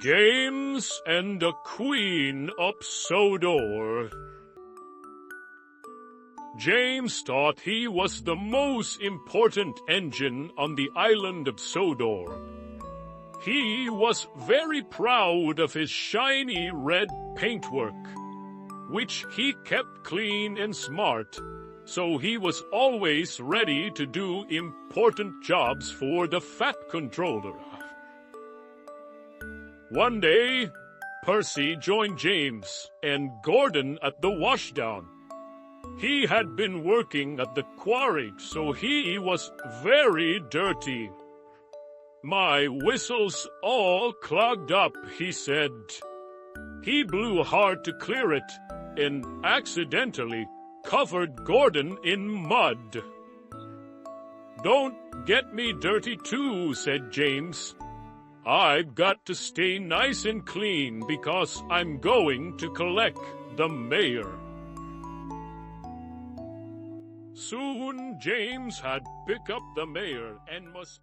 Games and the Queen of Sodor. James thought he was the most important engine on the island of Sodor. He was very proud of his shiny red paintwork, which he kept clean and smart, so he was always ready to do important jobs for the Fat Controller. One day, Percy joined James and Gordon at the washdown. He had been working at the quarry, so he was very dirty. "My whistle's all clogged up," he said. He blew hard to clear it and accidentally covered Gordon in mud. "Don't get me dirty too," said James. "I've got to stay nice and clean because I'm going to collect the mayor." Soon James had picked up the mayor and must